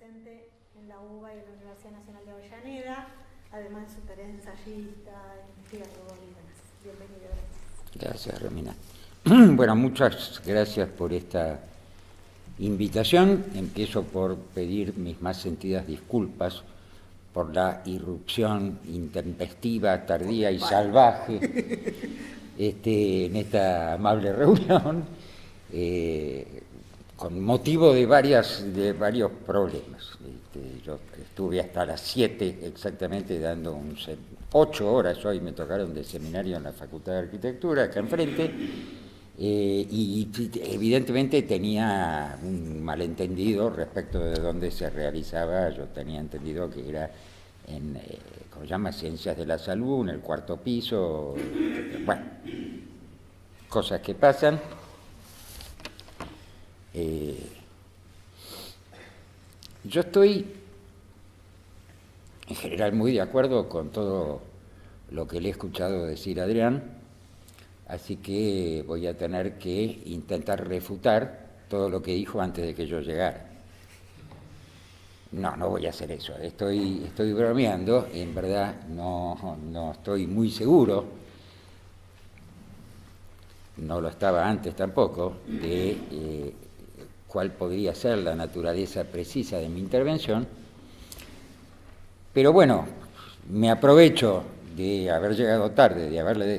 docente en la UBA y en la Universidad Nacional de Avellaneda, además de su tarea de ensayista, investigador y demás. Bienvenido. Gracias, Romina. Bueno, muchas gracias por esta invitación. Empiezo por pedir mis más sentidas disculpas por la irrupción intempestiva, tardía y salvaje en esta amable reunión, con motivo de varios problemas. Yo estuve hasta las 7 exactamente dando 8 horas hoy me tocaron de seminario en la Facultad de Arquitectura, acá enfrente, y evidentemente tenía un malentendido respecto de dónde se realizaba. Yo tenía entendido que era en, ¿cómo se llama?, Ciencias de la Salud, en el 4º piso. Bueno, cosas que pasan. Yo estoy en general muy de acuerdo con todo lo que le he escuchado decir a Adrián, así que voy a tener que intentar refutar todo lo que dijo antes de que yo llegara. No voy a hacer eso, estoy bromeando, en verdad no estoy muy seguro, no lo estaba antes tampoco, de cuál podría ser la naturaleza precisa de mi intervención, pero bueno, me aprovecho de haber llegado tarde, de haberle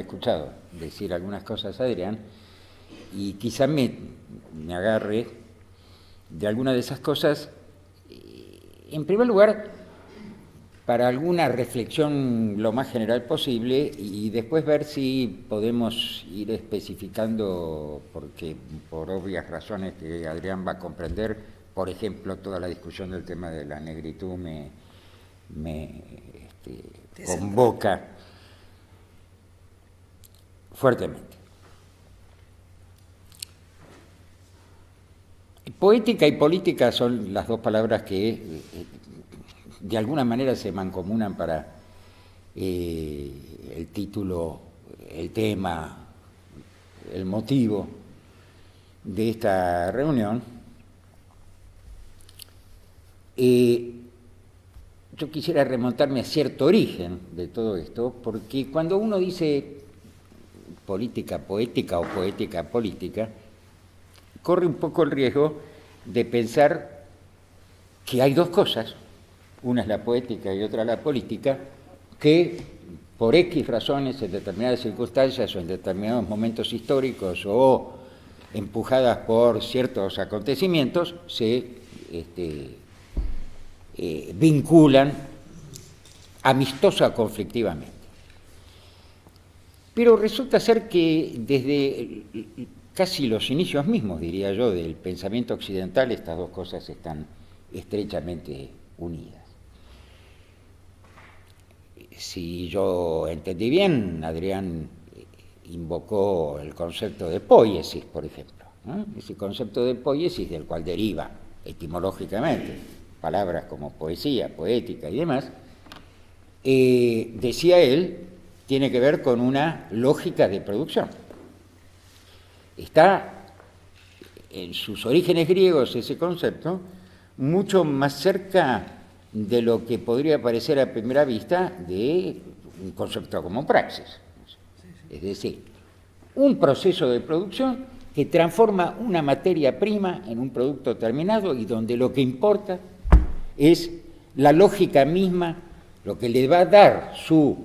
escuchado decir algunas cosas a Adrián, y quizá me agarre de alguna de esas cosas, en primer lugar, para alguna reflexión lo más general posible, y después ver si podemos ir especificando, porque por obvias razones que Adrián va a comprender, por ejemplo, toda la discusión del tema de la negritud me convoca fuertemente. Poética y política son las dos palabras que de alguna manera se mancomunan para el título, el tema, el motivo de esta reunión. Yo quisiera remontarme a cierto origen de todo esto, porque cuando uno dice política poética o poética política, corre un poco el riesgo de pensar que hay dos cosas, una es la poética y otra la política, que por X razones, en determinadas circunstancias o en determinados momentos históricos o empujadas por ciertos acontecimientos, se vinculan amistosa o conflictivamente. Pero resulta ser que desde casi los inicios mismos, diría yo, del pensamiento occidental, estas dos cosas están estrechamente unidas. Si yo entendí bien, Adrián invocó el concepto de poiesis, por ejemplo, ¿no? Ese concepto de poiesis del cual deriva etimológicamente palabras como poesía, poética y demás, decía él, tiene que ver con una lógica de producción. Está en sus orígenes griegos ese concepto mucho más cerca de lo que podría parecer a primera vista de un concepto como praxis. Es decir, un proceso de producción que transforma una materia prima en un producto terminado y donde lo que importa es la lógica misma, lo que le va a dar su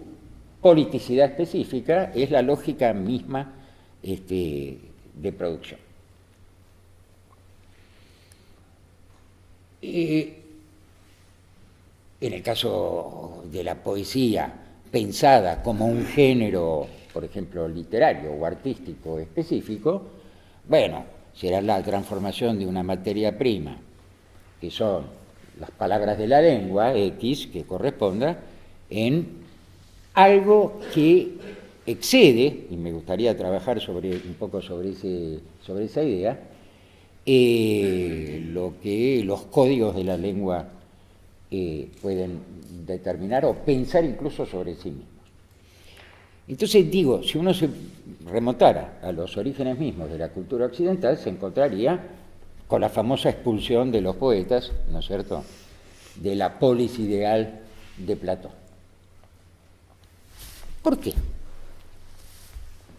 politicidad específica es la lógica misma de producción. En el caso de la poesía pensada como un género, por ejemplo, literario o artístico específico, bueno, será la transformación de una materia prima, que son las palabras de la lengua, X, que corresponda, en algo que excede, y me gustaría trabajar un poco sobre esa idea, lo que los códigos de la lengua pueden determinar o pensar incluso sobre sí mismos. Entonces digo, si uno se remontara a los orígenes mismos de la cultura occidental, se encontraría con la famosa expulsión de los poetas, ¿no es cierto?, de la polis ideal de Platón. ¿Por qué?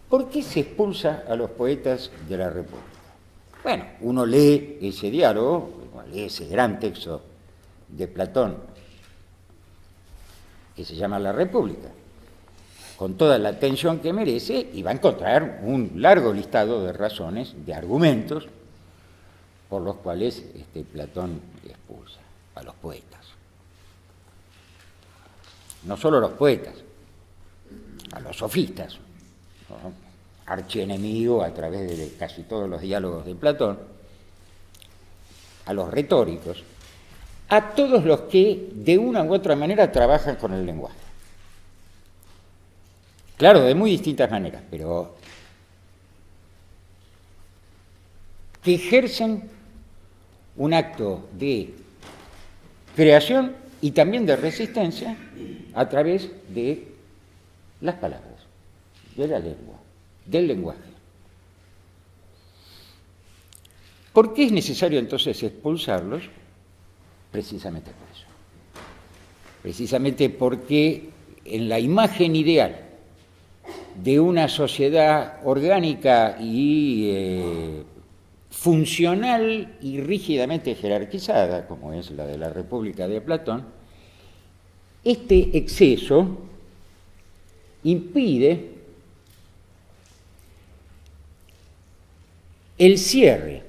¿Por qué se expulsa a los poetas de la República? Bueno, uno lee ese diálogo, lee ese gran texto de Platón que se llama La República, con toda la atención que merece, y va a encontrar un largo listado de razones, de argumentos, por los cuales Platón expulsa a los poetas. No solo a los poetas, a los sofistas, ¿no?, archienemigo a través de casi todos los diálogos de Platón, a los retóricos, a todos los que de una u otra manera trabajan con el lenguaje. Claro, de muy distintas maneras, pero que ejercen un acto de creación y también de resistencia a través de las palabras, de la lengua, del lenguaje. ¿Por qué es necesario entonces expulsarlos? Precisamente por eso. Precisamente porque en la imagen ideal de una sociedad orgánica y funcional y rígidamente jerarquizada, como es la de la República de Platón, este exceso impide el cierre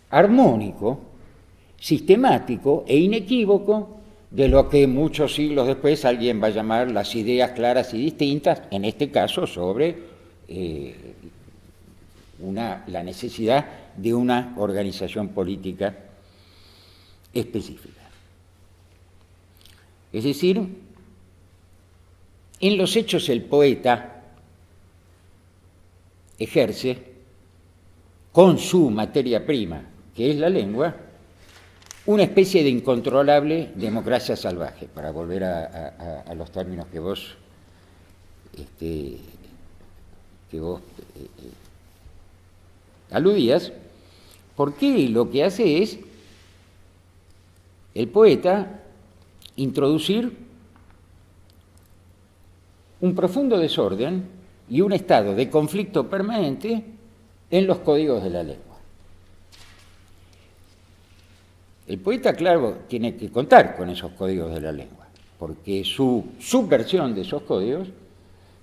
armónico, sistemático e inequívoco de lo que muchos siglos después alguien va a llamar las ideas claras y distintas, en este caso sobre la necesidad de una organización política específica. Es decir, en los hechos el poeta ejerce con su materia prima, que es la lengua, una especie de incontrolable democracia salvaje, para volver a los términos que vos aludías, porque lo que hace es el poeta introducir un profundo desorden y un estado de conflicto permanente en los códigos de la lengua. El poeta, claro, tiene que contar con esos códigos de la lengua, porque su subversión de esos códigos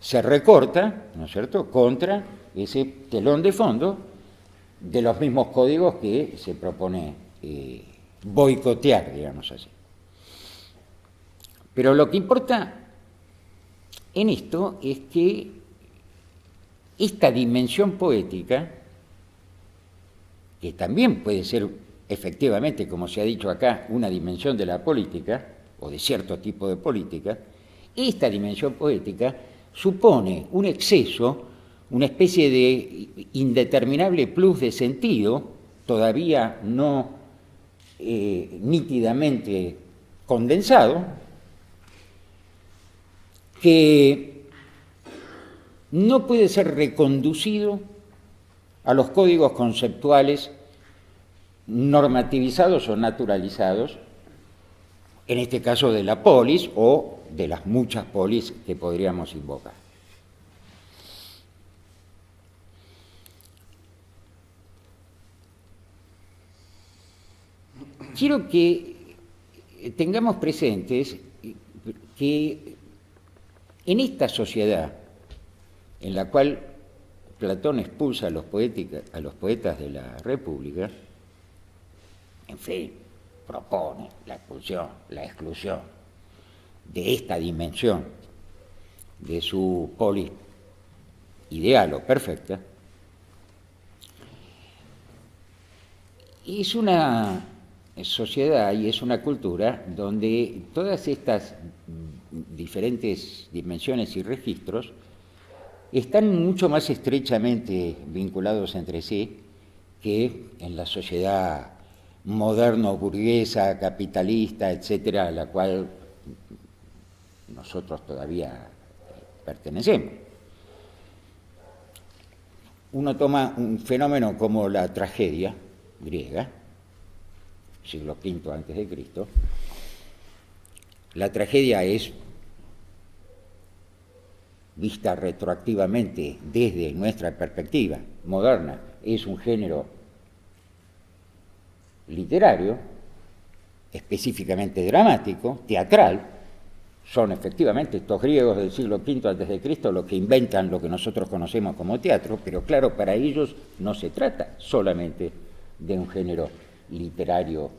se recorta, ¿no es cierto?, contra ese telón de fondo de los mismos códigos que se propone boicotear, digamos así. Pero lo que importa en esto es que esta dimensión poética, que también puede ser efectivamente, como se ha dicho acá, una dimensión de la política, o de cierto tipo de política, esta dimensión poética supone un exceso, una especie de indeterminable plus de sentido, todavía no nítidamente condensado, que no puede ser reconducido a los códigos conceptuales normativizados o naturalizados, en este caso de la polis o de las muchas polis que podríamos invocar. Quiero que tengamos presentes que en esta sociedad en la cual Platón expulsa a los poetas de la República, en fin, propone la expulsión, la exclusión de esta dimensión de su polis ideal o perfecta, es una sociedad y es una cultura donde todas estas diferentes dimensiones y registros están mucho más estrechamente vinculados entre sí que en la sociedad moderno, burguesa, capitalista, etcétera, a la cual nosotros todavía pertenecemos. Uno toma un fenómeno como la tragedia, griega, siglo V antes de Cristo, la tragedia es vista retroactivamente desde nuestra perspectiva moderna, es un género literario, específicamente dramático, teatral. Son efectivamente estos griegos del siglo V antes de Cristo los que inventan lo que nosotros conocemos como teatro, pero claro, para ellos no se trata solamente de un género literario,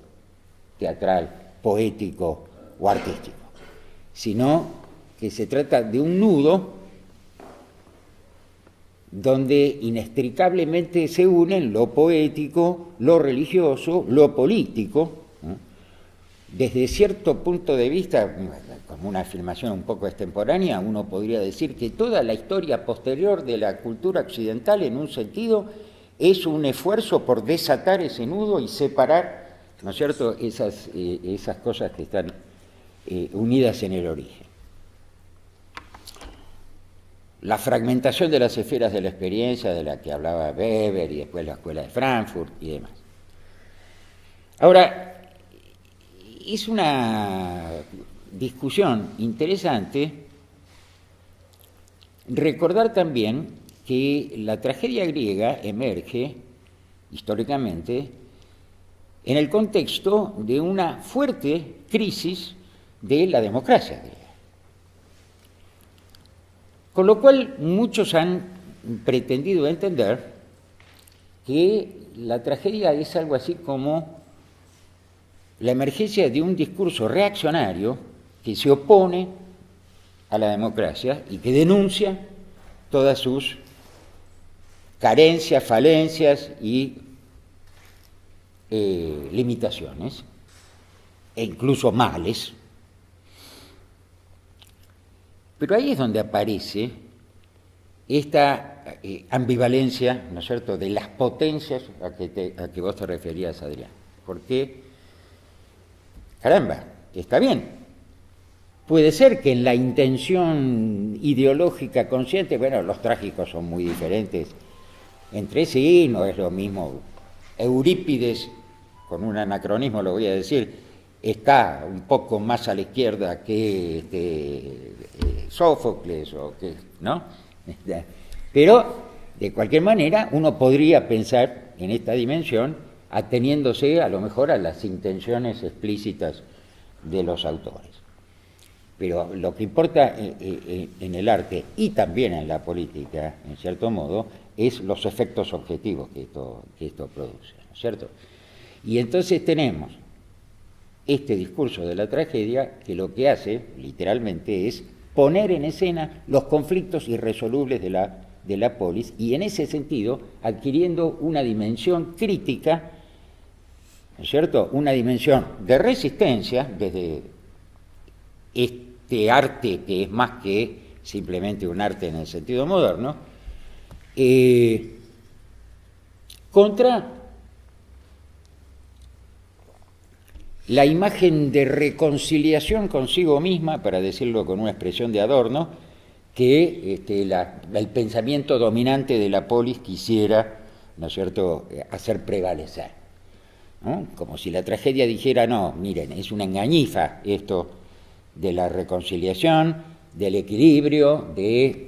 teatral, poético o artístico, sino que se trata de un nudo donde inextricablemente se unen lo poético, lo religioso, lo político. Desde cierto punto de vista, como una afirmación un poco extemporánea, uno podría decir que toda la historia posterior de la cultura occidental, en un sentido, es un esfuerzo por desatar ese nudo y separar, ¿no es cierto?, esas cosas que están unidas en el origen. La fragmentación de las esferas de la experiencia, de la que hablaba Weber y después la Escuela de Frankfurt y demás. Ahora, es una discusión interesante recordar también que la tragedia griega emerge históricamente en el contexto de una fuerte crisis de la democracia griega. Con lo cual muchos han pretendido entender que la tragedia es algo así como la emergencia de un discurso reaccionario que se opone a la democracia y que denuncia todas sus carencias, falencias y limitaciones, e incluso males. Pero ahí es donde aparece esta ambivalencia, ¿no es cierto?, de las potencias a que vos te referías, Adrián. Porque, caramba, está bien. Puede ser que en la intención ideológica consciente, bueno, los trágicos son muy diferentes entre sí, no es lo mismo. Eurípides, con un anacronismo lo voy a decir, está un poco más a la izquierda que Sófocles, o que, ¿no? Pero, de cualquier manera, uno podría pensar en esta dimensión ateniéndose a lo mejor a las intenciones explícitas de los autores. Pero lo que importa en el arte y también en la política, en cierto modo, es los efectos objetivos que esto produce, ¿no es cierto? Y entonces tenemos este discurso de la tragedia que lo que hace, literalmente, es poner en escena los conflictos irresolubles de la polis y en ese sentido adquiriendo una dimensión crítica, ¿no es cierto?, una dimensión de resistencia desde este arte que es más que simplemente un arte en el sentido moderno, contra la imagen de reconciliación consigo misma, para decirlo con una expresión de Adorno, que el pensamiento dominante de la polis quisiera, ¿no es cierto?, hacer prevalecer, ¿no? Como si la tragedia dijera, no, miren, es una engañifa esto de la reconciliación, del equilibrio, de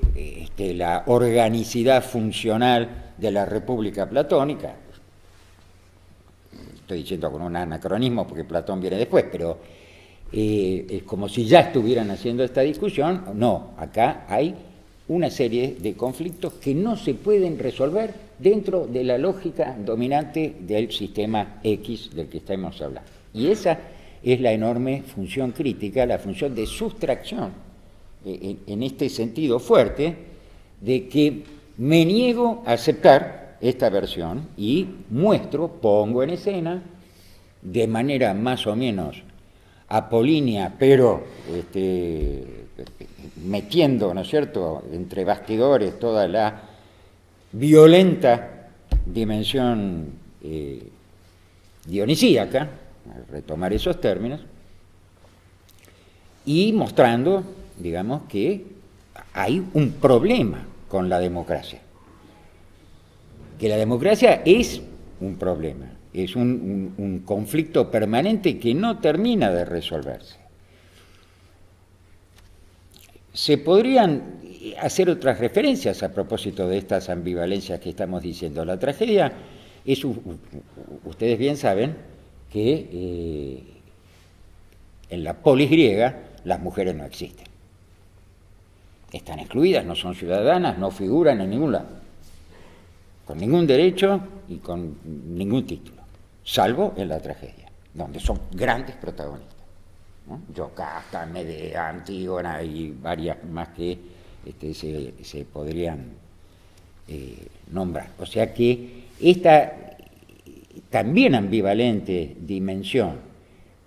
la organicidad funcional de la República Platónica. Estoy diciendo con un anacronismo porque Platón viene después, pero es como si ya estuvieran haciendo esta discusión. No, acá hay una serie de conflictos que no se pueden resolver dentro de la lógica dominante del sistema X del que estamos hablando. Y esa es la enorme función crítica, la función de sustracción, en este sentido fuerte, de que me niego a aceptar esta versión y pongo en escena, de manera más o menos apolínea, pero metiendo, ¿no es cierto?, entre bastidores toda la violenta dimensión dionisíaca, a retomar esos términos, y mostrando, digamos, que hay un problema con la democracia, que la democracia es un problema, es un conflicto permanente que no termina de resolverse. Se podrían hacer otras referencias a propósito de estas ambivalencias que estamos diciendo. La tragedia es, ustedes bien saben, que en la polis griega las mujeres no existen. Están excluidas, no son ciudadanas, no figuran en ningún lado, con ningún derecho y con ningún título, salvo en la tragedia, donde son grandes protagonistas, ¿no? Yocasta, Medea, Antígona y varias más que se podrían nombrar. O sea que esta también ambivalente dimensión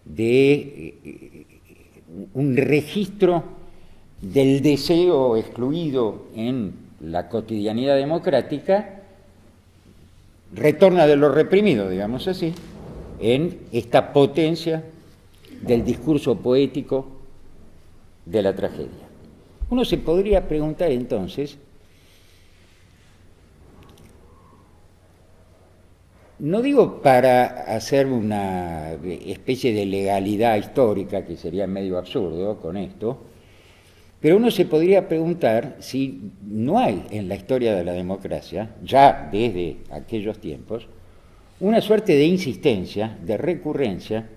de un registro del deseo excluido en la cotidianidad democrática retorna de lo reprimido, digamos así, en esta potencia del discurso poético de la tragedia. Uno se podría preguntar entonces, no digo para hacer una especie de legalidad histórica, que sería medio absurdo con esto, pero uno se podría preguntar si no hay en la historia de la democracia, ya desde aquellos tiempos, una suerte de insistencia, de recurrencia,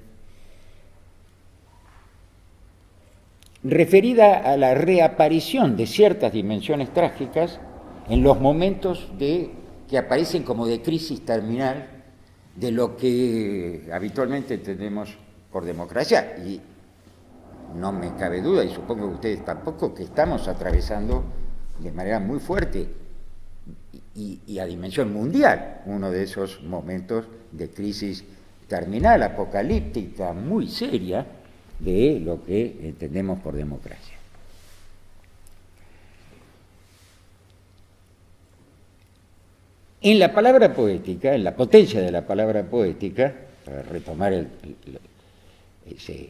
referida a la reaparición de ciertas dimensiones trágicas en los momentos que aparecen como de crisis terminal de lo que habitualmente entendemos por democracia. Y no me cabe duda, y supongo que ustedes tampoco, que estamos atravesando de manera muy fuerte y a dimensión mundial uno de esos momentos de crisis terminal, apocalíptica, muy seria, de lo que entendemos por democracia. En la palabra poética, en la potencia de la palabra poética, para retomar ese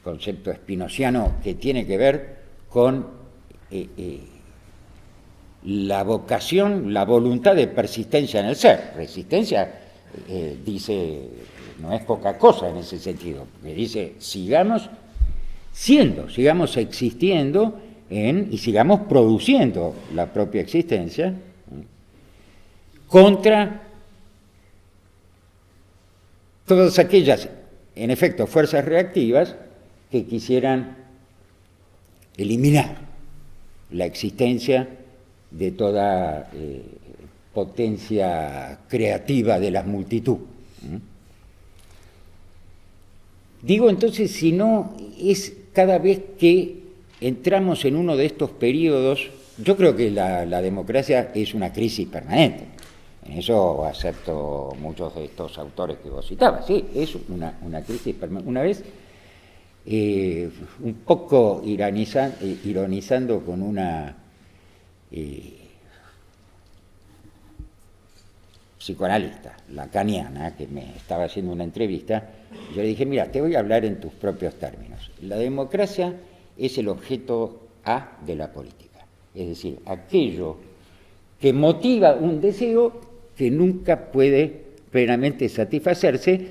concepto spinoziano que tiene que ver con la vocación, la voluntad de persistencia en el ser. Resistencia, dice, no es poca cosa en ese sentido, porque dice, sigamos siendo, sigamos existiendo y sigamos produciendo la propia existencia contra todas aquellas, en efecto, fuerzas reactivas que quisieran eliminar la existencia de toda potencia creativa de la multitud. Digo entonces, si no es cada vez que entramos en uno de estos periodos, yo creo que la democracia es una crisis permanente. En eso acepto muchos de estos autores que vos citabas. Sí, es una crisis permanente. Una vez, un poco ironizando con una psicoanalista lacaniana que me estaba haciendo una entrevista, yo le dije, mira, te voy a hablar en tus propios términos. La democracia es el objeto A de la política, es decir, aquello que motiva un deseo que nunca puede plenamente satisfacerse,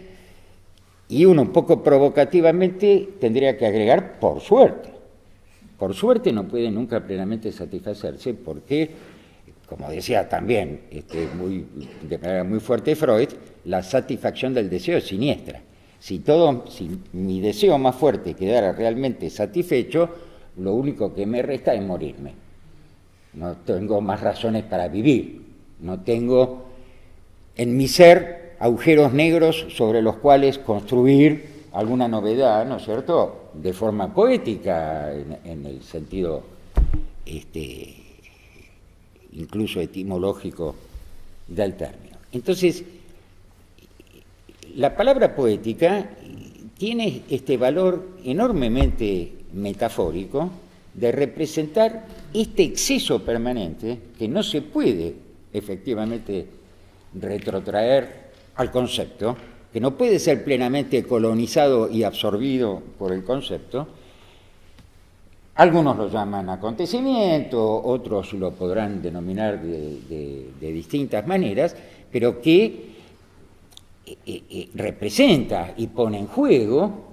y uno un poco provocativamente tendría que agregar, por suerte. Por suerte no puede nunca plenamente satisfacerse porque, como decía también de manera muy fuerte Freud, la satisfacción del deseo es siniestra. Si mi deseo más fuerte quedara realmente satisfecho, lo único que me resta es morirme. No tengo más razones para vivir, no tengo en mi ser agujeros negros sobre los cuales construir alguna novedad, ¿no es cierto?, de forma poética, en el sentido incluso etimológico del término. Entonces, la palabra poética tiene este valor enormemente metafórico de representar este exceso permanente que no se puede efectivamente retrotraer al concepto, que no puede ser plenamente colonizado y absorbido por el concepto. Algunos lo llaman acontecimiento, otros lo podrán denominar de distintas maneras, pero que representa y pone en juego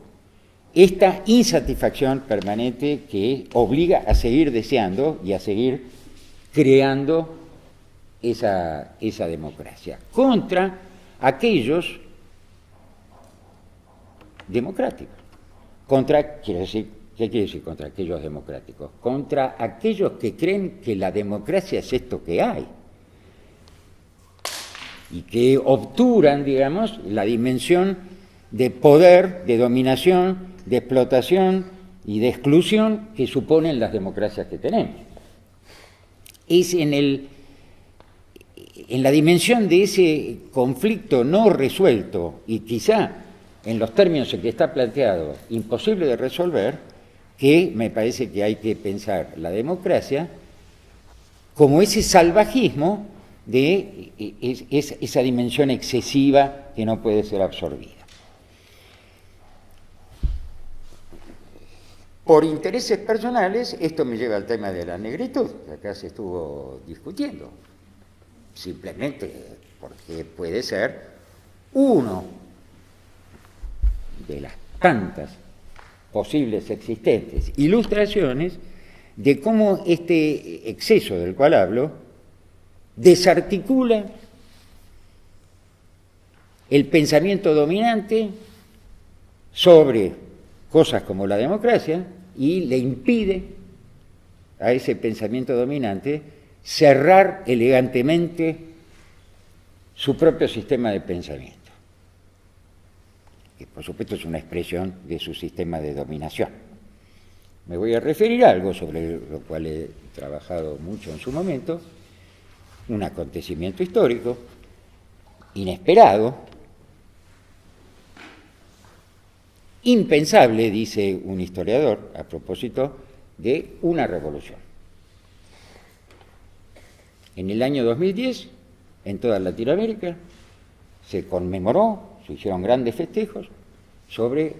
esta insatisfacción permanente que obliga a seguir deseando y a seguir creando esa democracia contra aquellos democráticos. ¿Qué quiere decir contra aquellos democráticos? Contra aquellos que creen que la democracia es esto que hay y que obturan, digamos, la dimensión de poder, de dominación, de explotación y de exclusión que suponen las democracias que tenemos. Es en la dimensión de ese conflicto no resuelto y quizá en los términos en que está planteado imposible de resolver, que me parece que hay que pensar la democracia como ese salvajismo de esa dimensión excesiva que no puede ser absorbida. Por intereses personales, esto me lleva al tema de la negritud, que acá se estuvo discutiendo, simplemente porque puede ser uno de las tantas posibles existentes ilustraciones de cómo este exceso del cual hablo desarticula el pensamiento dominante sobre cosas como la democracia y le impide a ese pensamiento dominante cerrar elegantemente su propio sistema de pensamiento, que por supuesto es una expresión de su sistema de dominación. Me voy a referir a algo sobre lo cual he trabajado mucho en su momento, un acontecimiento histórico, inesperado, impensable, dice un historiador, a propósito de una revolución. En el año 2010, en toda Latinoamérica, se conmemoró, se hicieron grandes festejos sobre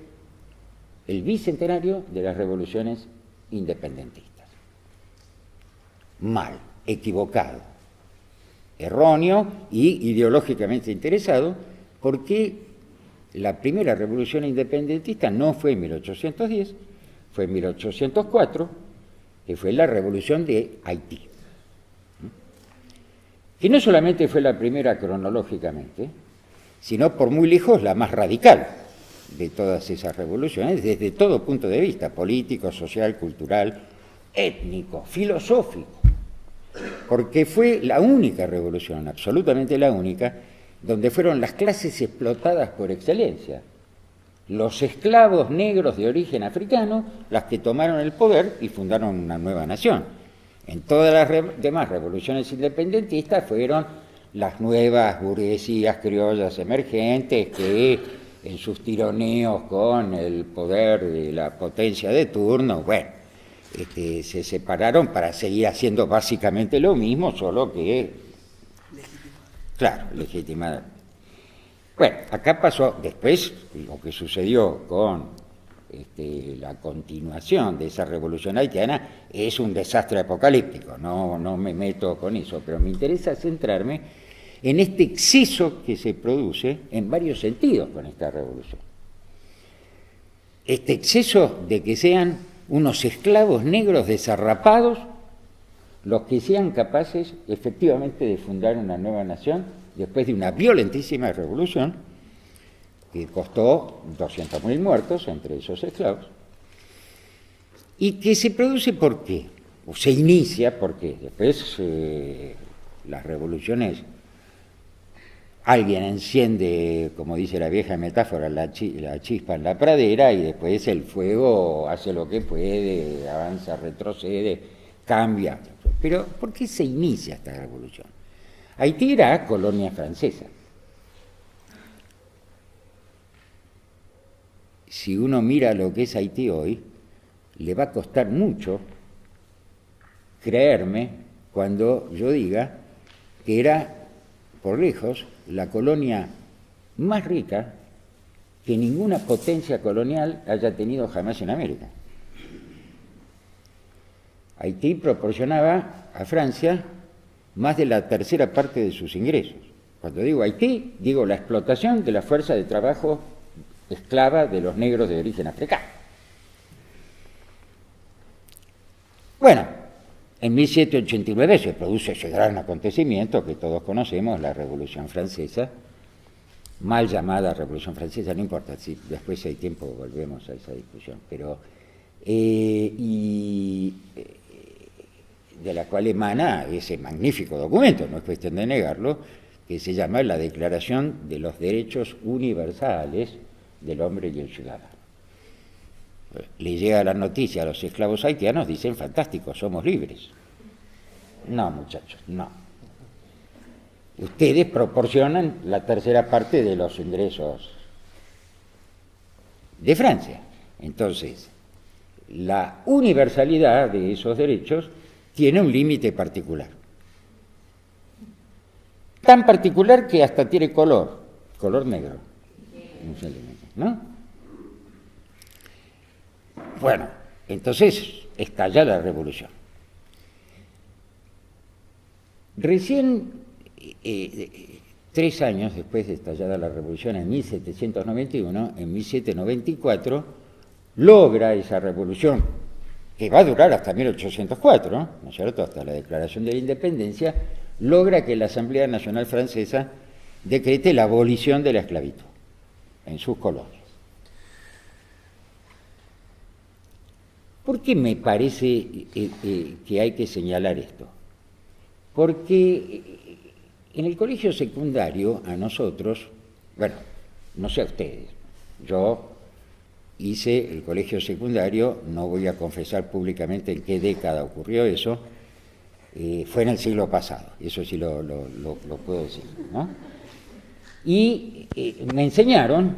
el bicentenario de las revoluciones independentistas. Mal, equivocado, erróneo y ideológicamente interesado, porque la primera revolución independentista no fue en 1810, fue en 1804, que fue la revolución de Haití, que no solamente fue la primera cronológicamente, sino por muy lejos la más radical de todas esas revoluciones, desde todo punto de vista, político, social, cultural, étnico, filosófico, porque fue la única revolución, absolutamente la única, donde fueron las clases explotadas por excelencia, los esclavos negros de origen africano, las que tomaron el poder y fundaron una nueva nación. En todas las demás revoluciones independentistas fueron las nuevas burguesías criollas emergentes que en sus tironeos con el poder de la potencia de turno, se separaron para seguir haciendo básicamente lo mismo, solo que claro, legitimada. Bueno, acá pasó después lo que sucedió con la continuación de esa revolución haitiana, es un desastre apocalíptico, no me meto con eso, pero me interesa centrarme en este exceso que se produce en varios sentidos con esta revolución. Este exceso de que sean unos esclavos negros desarrapados los que sean capaces efectivamente de fundar una nueva nación después de una violentísima revolución que costó 200.000 muertos entre esos esclavos y que se produce ¿por qué? O se inicia porque después las revoluciones, alguien enciende, como dice la vieja metáfora, la chispa en la pradera y después el fuego hace lo que puede, avanza, retrocede, cambia. Pero ¿por qué se inicia esta revolución? Haití era colonia francesa. Si uno mira lo que es Haití hoy, le va a costar mucho creerme cuando yo diga que era, por lejos, la colonia más rica que ninguna potencia colonial haya tenido jamás en América. Haití proporcionaba a Francia más de la tercera parte de sus ingresos. Cuando digo Haití, digo la explotación de la fuerza de trabajo esclava de los negros de origen africano. Bueno, en 1789 se produce ese gran acontecimiento que todos conocemos, la Revolución Francesa, mal llamada Revolución Francesa, no importa, si después hay tiempo volvemos a esa discusión, pero de la cual emana ese magnífico documento, no es cuestión de negarlo, que se llama la Declaración de los Derechos Universales del Hombre y el Ciudadano. Le llega la noticia a los esclavos haitianos, dicen, fantástico, somos libres. No, muchachos, no. Ustedes proporcionan la tercera parte de los ingresos de Francia. Entonces, la universalidad de esos derechos tiene un límite particular. Tan particular que hasta tiene color negro, ¿no? Bueno, entonces estalla la revolución. Recién, 3 años después de estallada la revolución, en 1791, en 1794, logra esa revolución, que va a durar hasta 1804, ¿no es cierto?, hasta la Declaración de la Independencia, logra que la Asamblea Nacional Francesa decrete la abolición de la esclavitud en sus colonias. ¿Por qué me parece que hay que señalar esto? Porque en el colegio secundario a nosotros, bueno, no sé a ustedes, yo hice el colegio secundario, no voy a confesar públicamente en qué década ocurrió eso, fue en el siglo pasado, eso sí lo puedo decir, ¿no? Y me enseñaron,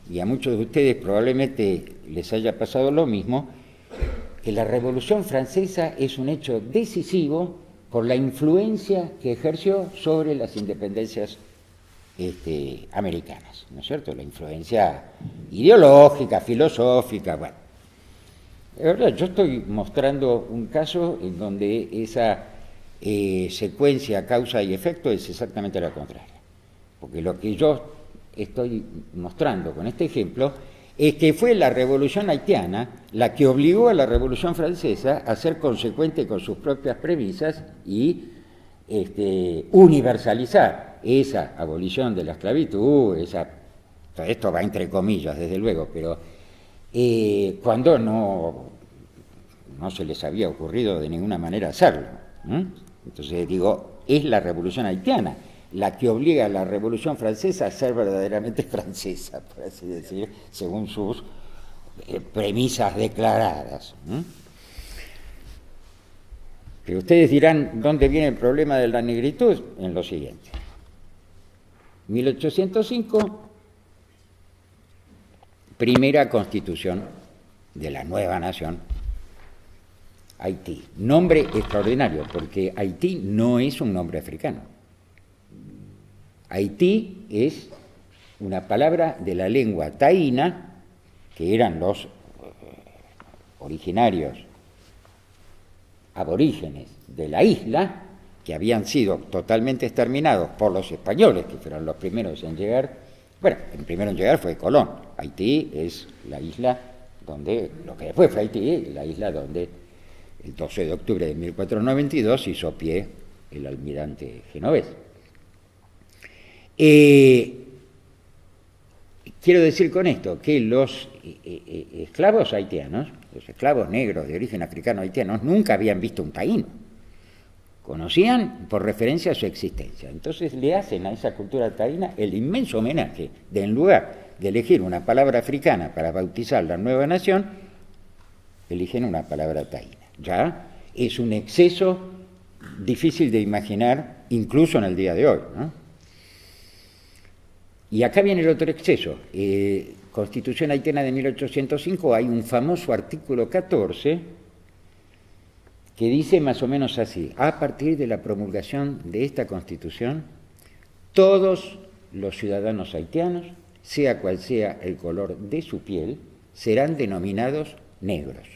y a muchos de ustedes probablemente les haya pasado lo mismo, que la Revolución Francesa es un hecho decisivo por la influencia que ejerció sobre las independencias americanas, ¿no es cierto? La influencia ideológica, filosófica, bueno. De verdad, yo estoy mostrando un caso en donde esa secuencia, causa y efecto es exactamente la contraria. Porque lo que yo estoy mostrando con este ejemplo es que fue la Revolución haitiana la que obligó a la Revolución Francesa a ser consecuente con sus propias premisas y universalizar esa abolición de la esclavitud, esto va entre comillas, desde luego, pero cuando no se les había ocurrido de ninguna manera hacerlo. Entonces digo, es la Revolución haitiana la que obliga a la Revolución Francesa a ser verdaderamente francesa, por así decir, según sus premisas declaradas. Pero ustedes dirán, ¿dónde viene el problema de la negritud? En lo siguiente. 1805, primera constitución de la nueva nación, Haití. Nombre extraordinario, porque Haití no es un nombre africano. Haití es una palabra de la lengua taína, que eran los originarios aborígenes de la isla, que habían sido totalmente exterminados por los españoles, que fueron los primeros en llegar. Bueno, el primero en llegar fue Colón. Haití es la isla donde, lo que después fue Haití, la isla donde el 12 de octubre de 1492 hizo pie el almirante genovés. Quiero decir con esto que los esclavos haitianos, los esclavos negros de origen africano haitianos, nunca habían visto un taíno. Conocían por referencia a su existencia. Entonces le hacen a esa cultura taína el inmenso homenaje de, en lugar de elegir una palabra africana para bautizar la nueva nación, eligen una palabra taína. Ya es un exceso difícil de imaginar incluso en el día de hoy, ¿no? Y acá viene el otro exceso. Constitución haitiana de 1805, hay un famoso artículo 14 que dice más o menos así: a partir de la promulgación de esta Constitución, todos los ciudadanos haitianos, sea cual sea el color de su piel, serán denominados negros.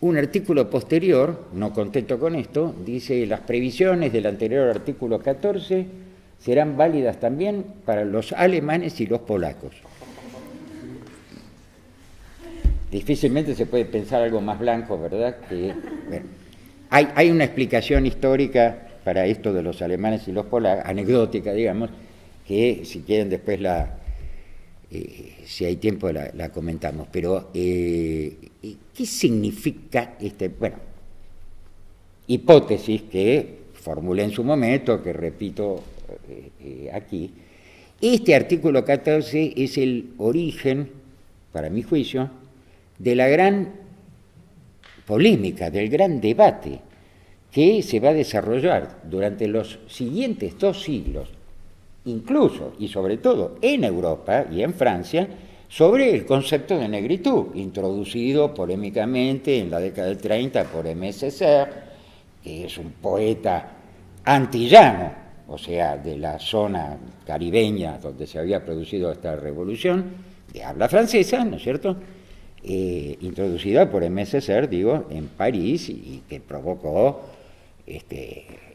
un artículo posterior, no contento con esto, dice: las previsiones del anterior artículo 14 serán válidas también para los alemanes y los polacos. Difícilmente se puede pensar algo más blanco, ¿verdad? Bueno, hay una explicación histórica para esto de los alemanes y los polacos, anecdótica, digamos, que si quieren después si hay tiempo la comentamos. Pero, ¿qué significa bueno, hipótesis que formulé en su momento, que repito aquí? Este artículo 14 es el origen, para mi juicio, de la gran polémica, del gran debate que se va a desarrollar durante los siguientes 2 siglos, incluso y sobre todo en Europa y en Francia, sobre el concepto de negritud, introducido polémicamente en la década del 30 por Aimé Césaire, que es un poeta antillano, o sea, de la zona caribeña donde se había producido esta revolución, de habla francesa, ¿no es cierto?, introducida por Aimé Césaire, digo, en París, y que provocó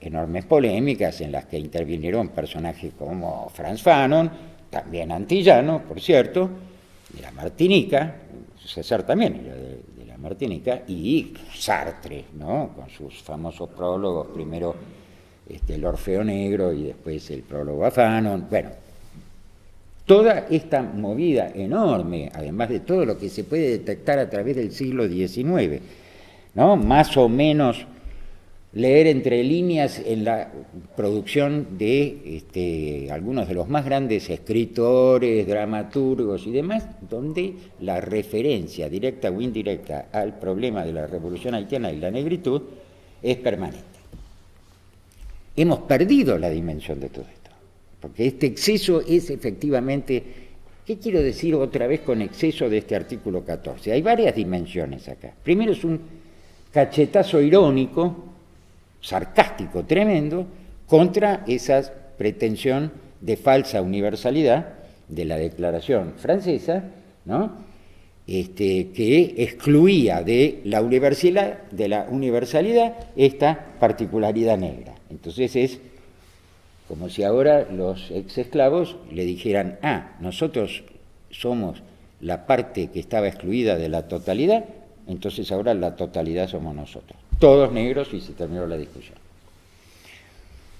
enormes polémicas en las que intervinieron personajes como Frantz Fanon, también antillano, por cierto, de la Martinica, Césaire también era de la Martinica, y Sartre, ¿no?, con sus famosos prólogos, primero el Orfeo Negro y después el prólogo a Fanon. Bueno, toda esta movida enorme, además de todo lo que se puede detectar a través del siglo XIX, ¿no?, más o menos leer entre líneas en la producción de algunos de los más grandes escritores, dramaturgos y demás, donde la referencia directa o indirecta al problema de la revolución haitiana y la negritud es permanente. Hemos perdido la dimensión de todo esto, porque este exceso es efectivamente... ¿Qué quiero decir otra vez con exceso de este artículo 14? Hay varias dimensiones acá. Primero, es un cachetazo irónico, sarcástico, tremendo, contra esa pretensión de falsa universalidad de la Declaración francesa, ¿no?, que excluía de la universalidad esta particularidad negra. Entonces es como si ahora los exesclavos le dijeran: nosotros somos la parte que estaba excluida de la totalidad, entonces ahora la totalidad somos nosotros, todos negros, y se terminó la discusión.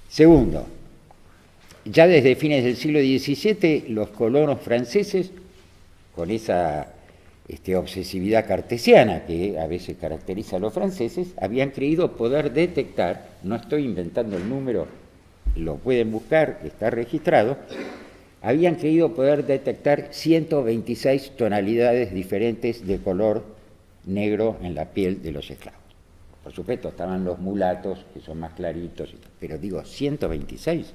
Segundo, ya desde fines del siglo XVII, los colonos franceses, con esa obsesividad cartesiana que a veces caracteriza a los franceses, habían creído poder detectar, no estoy inventando el número, lo pueden buscar, está registrado, habían creído poder detectar 126 tonalidades diferentes de color negro en la piel de los esclavos. Por supuesto, estaban los mulatos, que son más claritos, pero digo, 126,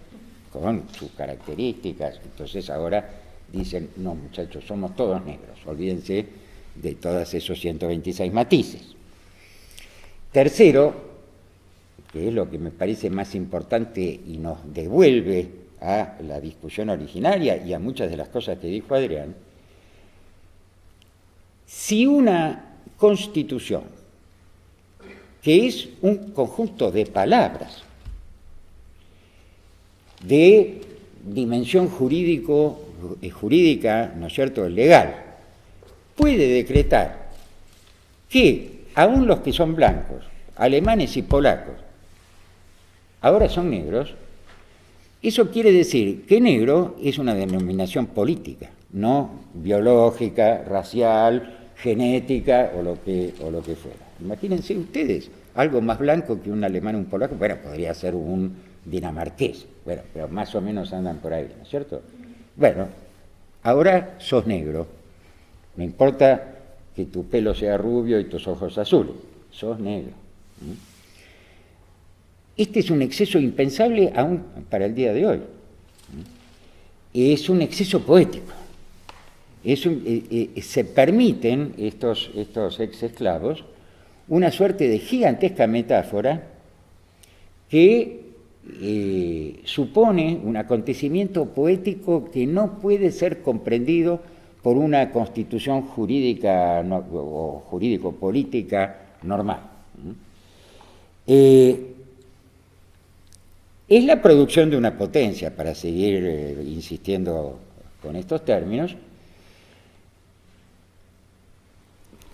con sus características. Entonces ahora dicen: no, muchachos, somos todos negros, olvídense de todos esos 126 matices. Tercero, que es lo que me parece más importante y nos devuelve a la discusión originaria y a muchas de las cosas que dijo Adrián, si una constitución, que es un conjunto de palabras de dimensión jurídica, ¿no es cierto?, legal, puede decretar que aún los que son blancos, alemanes y polacos, ahora son negros, eso quiere decir que negro es una denominación política, no biológica, racial, genética o lo que fuera. Imagínense ustedes, algo más blanco que un alemán o un polaco, bueno, podría ser un dinamarqués, bueno, pero más o menos andan por ahí, ¿no es cierto? Bueno, ahora sos negro, no importa que tu pelo sea rubio y tus ojos azules, sos negro. Este es un exceso impensable aún para el día de hoy. Es un exceso poético. Se permiten estos exesclavos una suerte de gigantesca metáfora que supone un acontecimiento poético que no puede ser comprendido por una constitución jurídica o jurídico-política normal. Es la producción de una potencia, para seguir insistiendo con estos términos,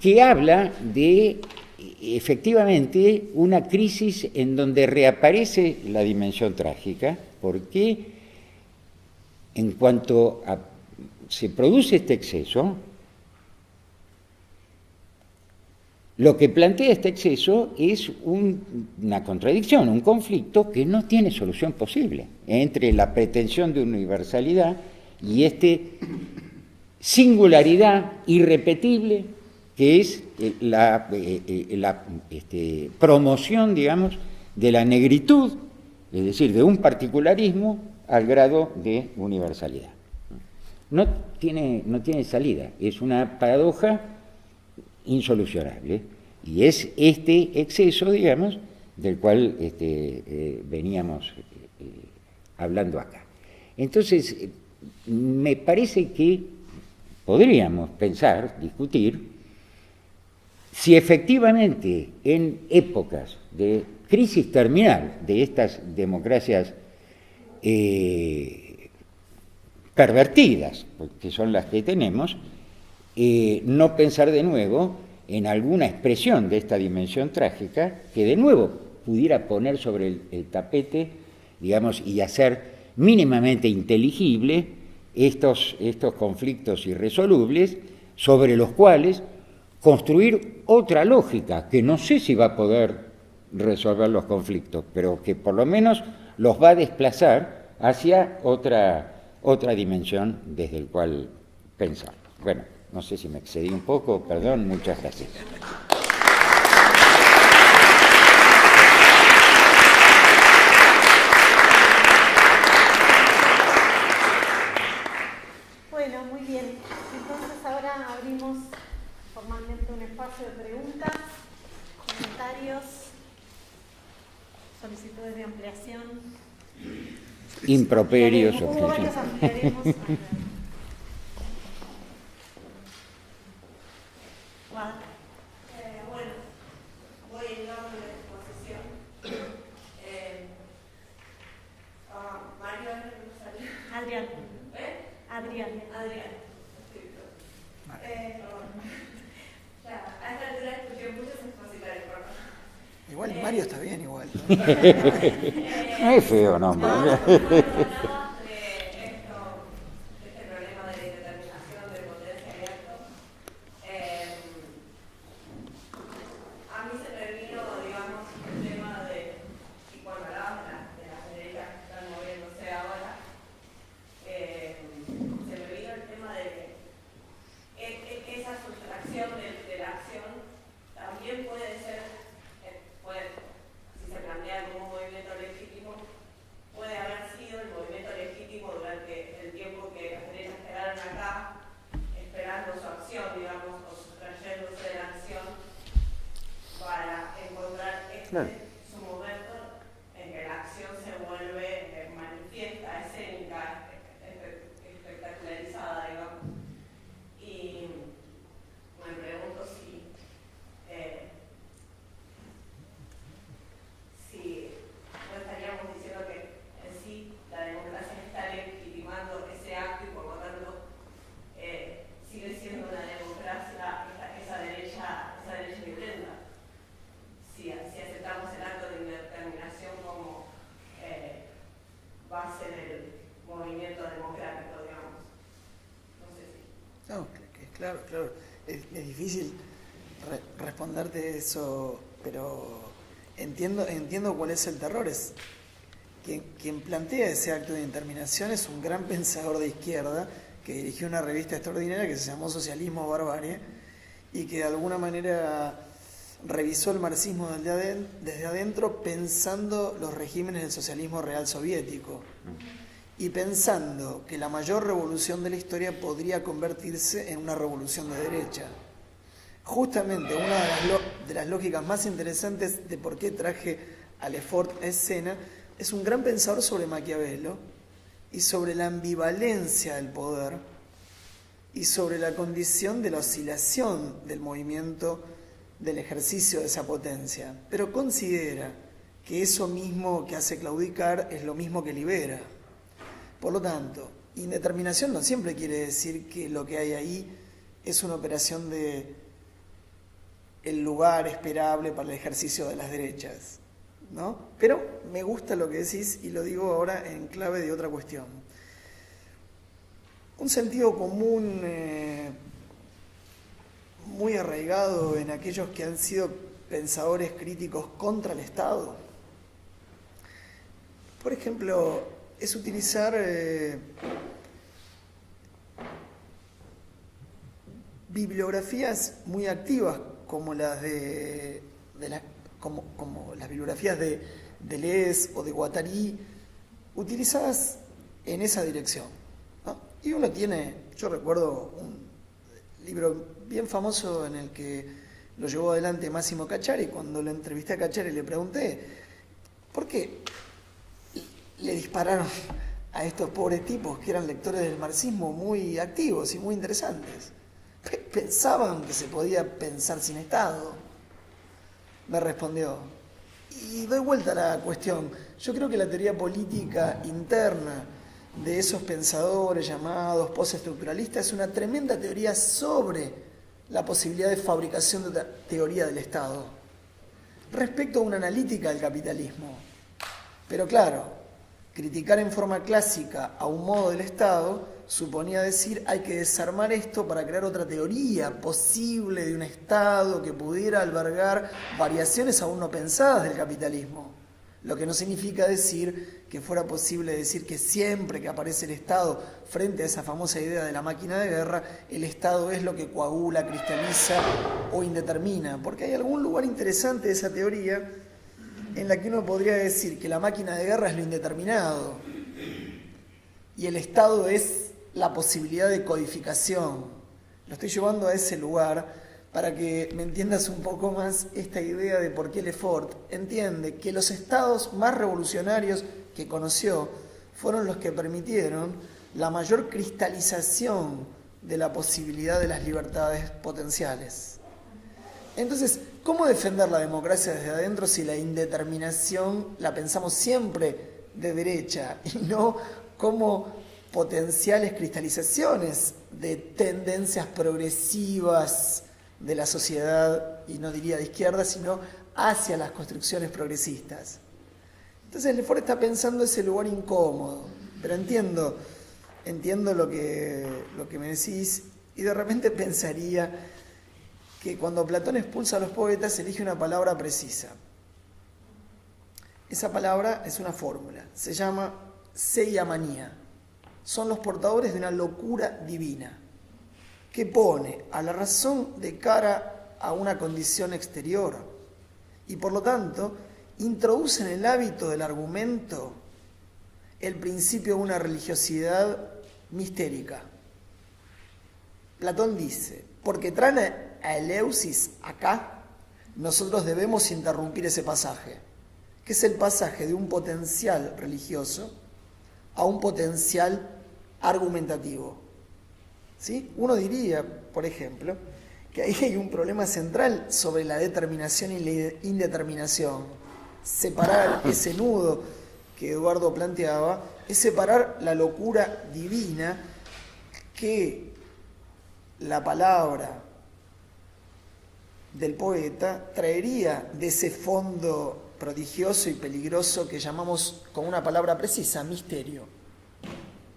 que habla de, efectivamente, una crisis en donde reaparece la dimensión trágica, porque en cuanto se produce este exceso, lo que plantea este exceso es una contradicción, un conflicto que no tiene solución posible entre la pretensión de universalidad y esta singularidad irrepetible que es la promoción, digamos, de la negritud, es decir, de un particularismo al grado de universalidad. No tiene salida, es una paradoja insolucionable, y es este exceso, digamos, del cual veníamos hablando acá. Entonces, me parece que podríamos pensar, discutir, si efectivamente en épocas de crisis terminal de estas democracias pervertidas, que son las que tenemos, no pensar de nuevo en alguna expresión de esta dimensión trágica que de nuevo pudiera poner sobre el tapete, digamos, y hacer mínimamente inteligible estos conflictos irresolubles, sobre los cuales construir otra lógica, que no sé si va a poder resolver los conflictos, pero que por lo menos los va a desplazar hacia otra dimensión desde la cual pensar. Bueno, no sé si me excedí un poco, perdón, muchas gracias. Bueno, muy bien. Entonces ahora abrimos formalmente un espacio de preguntas, comentarios, solicitudes de ampliación. Improperios. Hubo varios, ampliaremos. Bueno, voy en orden de exposición. Mario Adrián. Adrián. A esta altura escuché muchos expositores, por favor. Igual Mario está bien, igual, ¿no? No es feo nombre. Claro. Su momento en que la acción se vuelve manifiesta, escénica, espectacularizada, digamos. Y me pregunto si no estaríamos diciendo que en sí la democracia está legitimando ese acto y por lo tanto sigue siendo una democracia esa derecha violenta. Si aceptamos el acto de indeterminación como base del movimiento democrático, digamos. No sé si. No, claro. Es difícil responderte eso, pero entiendo cuál es el terror. Es quien plantea ese acto de indeterminación es un gran pensador de izquierda que dirigió una revista extraordinaria que se llamó Socialismo Barbarie y que de alguna manera revisó el marxismo desde adentro pensando los regímenes del socialismo real soviético y pensando que la mayor revolución de la historia podría convertirse en una revolución de derecha. Justamente una de las lógicas más interesantes de por qué traje a Lefort a escena es un gran pensador sobre Maquiavelo y sobre la ambivalencia del poder y sobre la condición de la oscilación del movimiento del ejercicio de esa potencia, pero considera que eso mismo que hace claudicar es lo mismo que libera. Por lo tanto, indeterminación no siempre quiere decir que lo que hay ahí es una operación de el lugar esperable para el ejercicio de las derechas, ¿no? Pero me gusta lo que decís y lo digo ahora en clave de otra cuestión. Un sentido común muy arraigado en aquellos que han sido pensadores críticos contra el Estado, por ejemplo, es utilizar bibliografías muy activas como las como las bibliografías de Deleuze o de Guattari, utilizadas en esa dirección, ¿no? Y uno tiene, yo recuerdo un libro bien famoso en el que lo llevó adelante Massimo Cacciari. Cuando lo entrevisté a Cacciari le pregunté ¿por qué le dispararon a estos pobres tipos que eran lectores del marxismo muy activos y muy interesantes? Pensaban que se podía pensar sin Estado. Me respondió. Y doy vuelta a la cuestión. Yo creo que la teoría política interna de esos pensadores llamados postestructuralistas es una tremenda teoría sobre la posibilidad de fabricación de otra teoría del Estado respecto a una analítica del capitalismo. Pero claro, criticar en forma clásica a un modo del Estado suponía decir hay que desarmar esto para crear otra teoría posible de un Estado que pudiera albergar variaciones aún no pensadas del capitalismo. Lo que no significa decir que fuera posible decir que siempre que aparece el Estado frente a esa famosa idea de la máquina de guerra, el Estado es lo que coagula, cristaliza o indetermina. Porque hay algún lugar interesante de esa teoría en la que uno podría decir que la máquina de guerra es lo indeterminado y el Estado es la posibilidad de codificación. Lo estoy llevando a ese lugar para que me entiendas un poco más esta idea de por qué Lefort entiende que los estados más revolucionarios que conoció fueron los que permitieron la mayor cristalización de la posibilidad de las libertades potenciales. Entonces, ¿cómo defender la democracia desde adentro si la indeterminación la pensamos siempre de derecha y no como potenciales cristalizaciones de tendencias progresivas de la sociedad, y no diría de izquierda, sino hacia las construcciones progresistas? Entonces Lefort está pensando ese lugar incómodo, pero entiendo lo que me decís, y de repente pensaría que cuando Platón expulsa a los poetas elige una palabra precisa. Esa palabra es una fórmula, se llama seiamanía. Son los portadores de una locura divina que pone a la razón de cara a una condición exterior y por lo tanto introduce en el hábito del argumento el principio de una religiosidad mistérica. Platón dice, porque traen a Eleusis acá, nosotros debemos interrumpir ese pasaje, que es el pasaje de un potencial religioso a un potencial argumentativo. ¿Sí? Uno diría, por ejemplo, que ahí hay un problema central sobre la determinación y la indeterminación. Separar ese nudo que Eduardo planteaba es separar la locura divina que la palabra del poeta traería de ese fondo prodigioso y peligroso que llamamos con una palabra precisa, misterio.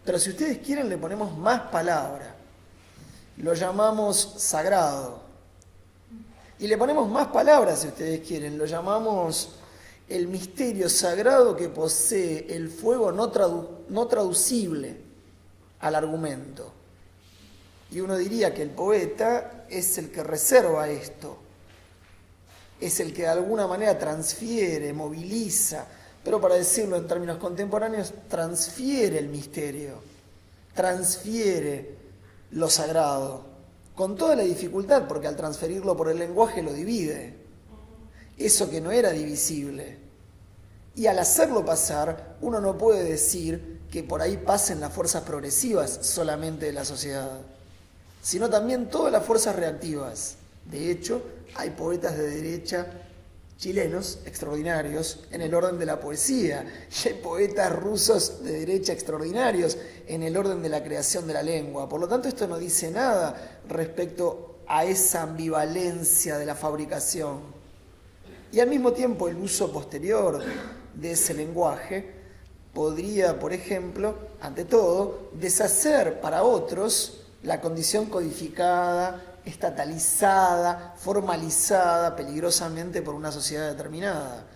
Pero si ustedes quieren le ponemos más palabra, lo llamamos sagrado. Y le ponemos más palabras si ustedes quieren, lo llamamos el misterio sagrado que posee el fuego no traducible al argumento. Y uno diría que el poeta es el que reserva esto, es el que de alguna manera transfiere, moviliza, pero para decirlo en términos contemporáneos, transfiere el misterio, transfiere lo sagrado, con toda la dificultad, porque al transferirlo por el lenguaje lo divide, eso que no era divisible. Y al hacerlo pasar, uno no puede decir que por ahí pasen las fuerzas progresivas solamente de la sociedad, sino también todas las fuerzas reactivas. De hecho, hay poetas de derecha chilenos extraordinarios en el orden de la poesía, y hay poetas rusos de derecha extraordinarios en el orden de la creación de la lengua. Por lo tanto, esto no dice nada respecto a esa ambivalencia de la fabricación. Y al mismo tiempo, el uso posterior de ese lenguaje podría, por ejemplo, ante todo, deshacer para otros la condición codificada, estatalizada, formalizada peligrosamente por una sociedad determinada.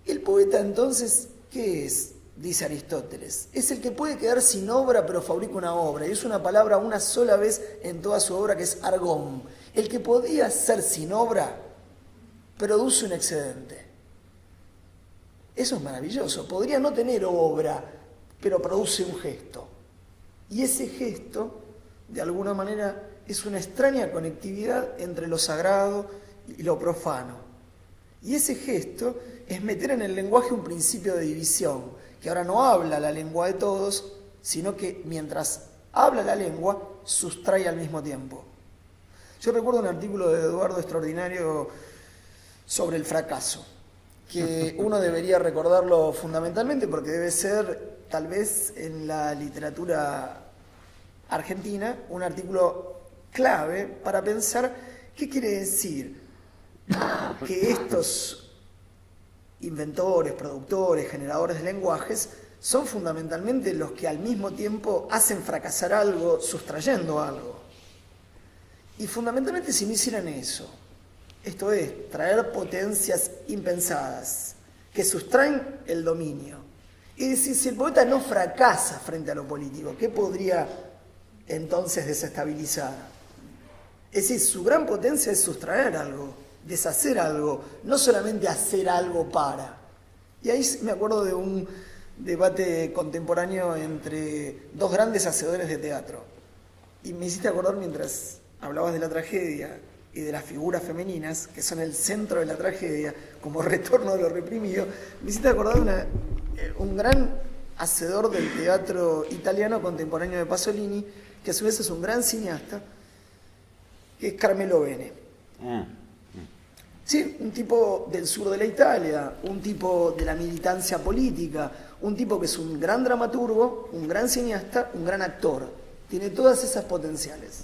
El poeta, entonces, ¿qué es? Dice Aristóteles. Es el que puede quedar sin obra pero fabrica una obra, y es una palabra una sola vez en toda su obra, que es argón. El que podía ser sin obra produce un excedente. Eso es maravilloso. Podría no tener obra, pero produce un gesto. Y ese gesto, de alguna manera, es una extraña conectividad entre lo sagrado y lo profano. Y ese gesto es meter en el lenguaje un principio de división, que ahora no habla la lengua de todos, sino que mientras habla la lengua, sustrae al mismo tiempo. Yo recuerdo un artículo de Eduardo Extraordinario sobre el fracaso, que uno debería recordarlo fundamentalmente porque debe ser, tal vez en la literatura argentina, un artículo clave para pensar qué quiere decir que estos inventores, productores, generadores de lenguajes son fundamentalmente los que al mismo tiempo hacen fracasar algo, sustrayendo algo. Y fundamentalmente, si no hicieran eso, esto es, traer potencias impensadas que sustraen el dominio. Es decir, si el poeta no fracasa frente a lo político, ¿qué podría entonces desestabilizar? Es decir, su gran potencia es sustraer algo, deshacer algo, no solamente hacer algo para. Y ahí me acuerdo de un debate contemporáneo entre dos grandes hacedores de teatro. Y me hiciste acordar, mientras hablabas de la tragedia y de las figuras femeninas, que son el centro de la tragedia, como retorno de lo reprimido, me hiciste acordar un gran hacedor del teatro italiano contemporáneo de Pasolini, que a su vez es un gran cineasta, que es Carmelo Bene. Sí, un tipo del sur de la Italia, un tipo de la militancia política, un tipo que es un gran dramaturgo, un gran cineasta, un gran actor. Tiene todas esas potenciales.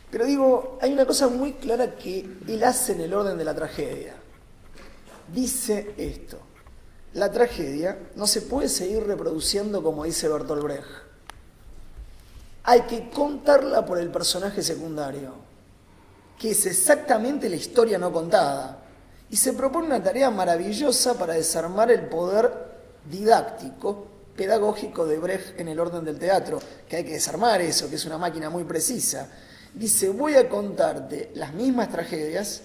Pero digo, hay una cosa muy clara que él hace en el orden de la tragedia. Dice esto: la tragedia no se puede seguir reproduciendo como dice Bertolt Brecht. Hay que contarla por el personaje secundario, que es exactamente la historia no contada. Y se propone una tarea maravillosa para desarmar el poder didáctico, pedagógico de Brecht en el orden del teatro, que hay que desarmar eso, que es una máquina muy precisa. Dice, voy a contarte las mismas tragedias,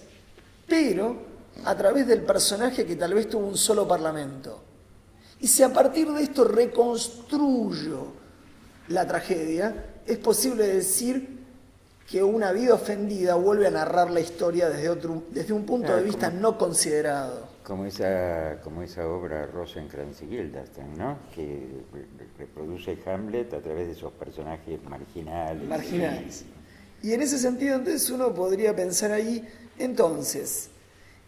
pero a través del personaje que tal vez tuvo un solo parlamento. Y si a partir de esto reconstruyo la tragedia, es posible decir que una vida ofendida vuelve a narrar la historia desde un punto de vista no considerado. Como esa obra Rosencrantz y Guildenstern, ¿no? Que reproduce Hamlet a través de esos personajes marginales. Y en ese sentido, entonces, uno podría pensar ahí, entonces,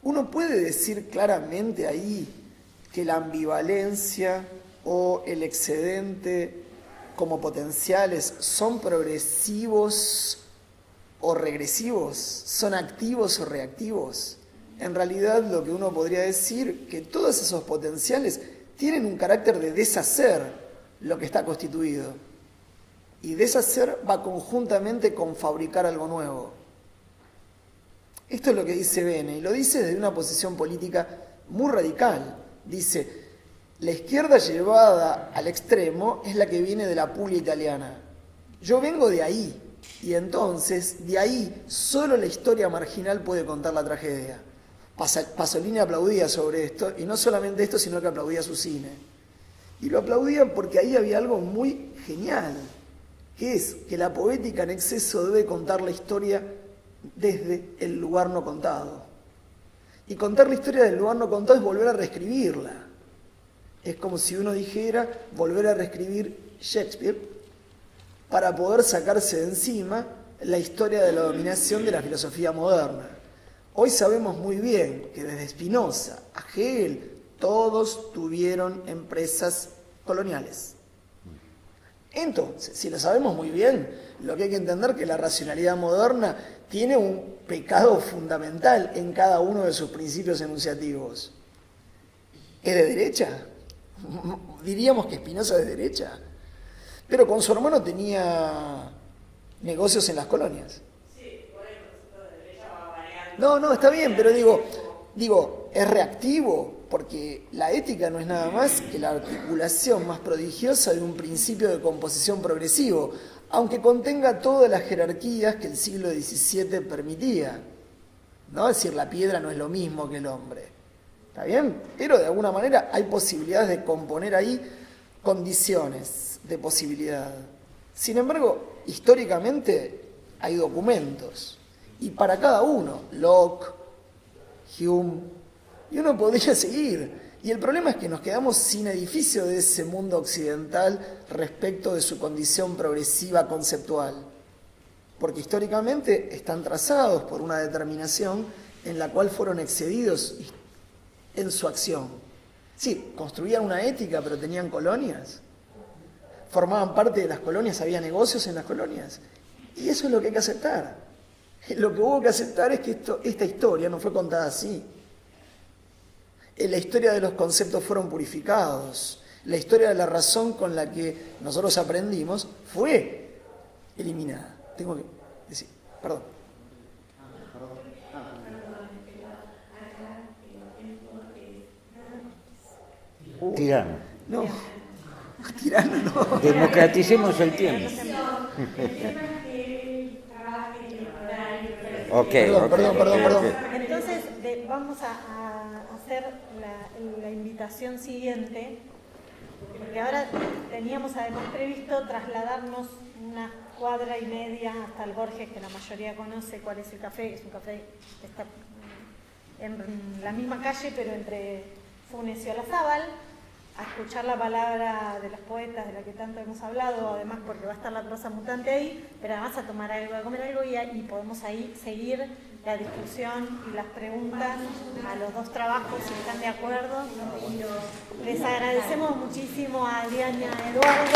uno puede decir claramente ahí que la ambivalencia o el excedente como potenciales son progresivos o regresivos, son activos o reactivos. En realidad, lo que uno podría decir que todos esos potenciales tienen un carácter de deshacer lo que está constituido. Y deshacer va conjuntamente con fabricar algo nuevo. Esto es lo que dice Bene, y lo dice desde una posición política muy radical. Dice, la izquierda llevada al extremo es la que viene de la Puglia italiana. Yo vengo de ahí, y entonces, de ahí, solo la historia marginal puede contar la tragedia. Pasolini aplaudía sobre esto, y no solamente esto, sino que aplaudía su cine. Y lo aplaudía porque ahí había algo muy genial, que es que la poética en exceso debe contar la historia desde el lugar no contado. Y contar la historia del lugar no contado es volver a reescribirla. Es como si uno dijera volver a reescribir Shakespeare para poder sacarse de encima la historia de la dominación de la filosofía moderna. Hoy sabemos muy bien que desde Spinoza a Hegel todos tuvieron empresas coloniales. Entonces, si lo sabemos muy bien, lo que hay que entender es que la racionalidad moderna tiene un pecado fundamental en cada uno de sus principios enunciativos. ¿Es de derecha? Diríamos que Spinoza es de derecha. Pero con su hermano tenía negocios en las colonias. Sí, por el concepto de derecha va variando. No, está bien, pero digo, es reactivo, porque la ética no es nada más que la articulación más prodigiosa de un principio de composición progresivo, aunque contenga todas las jerarquías que el siglo XVII permitía. ¿No? Es decir, la piedra no es lo mismo que el hombre. ¿Está bien? Pero de alguna manera hay posibilidades de componer ahí condiciones de posibilidad. Sin embargo, históricamente hay documentos. Y para cada uno, Locke, Hume, y uno podría seguir. Y el problema es que nos quedamos sin edificio de ese mundo occidental respecto de su condición progresiva conceptual. Porque históricamente están trazados por una determinación en la cual fueron excedidos en su acción. Sí, construían una ética, pero tenían colonias. Formaban parte de las colonias, había negocios en las colonias. Y eso es lo que hay que aceptar. Lo que hubo que aceptar es que esta historia no fue contada así. La historia de los conceptos fueron purificados. La historia de la razón con la que nosotros aprendimos fue eliminada. Tengo que decir, perdón. Tirano. No, tirano no. Democraticemos el tiempo. Ok. Perdón. Entonces, vamos a hacer la invitación siguiente, porque ahora teníamos además previsto trasladarnos una cuadra y media hasta el Borges, que la mayoría conoce cuál es el café. Es un café que está en la misma calle, pero entre Funes y Olazábal, a escuchar la palabra de los poetas de la que tanto hemos hablado, además porque va a estar la prosa mutante ahí, pero además a tomar algo, a comer algo y podemos ahí seguir la discusión y las preguntas a los dos trabajos, si están de acuerdo. Les agradecemos muchísimo a Adrián y a Eduardo.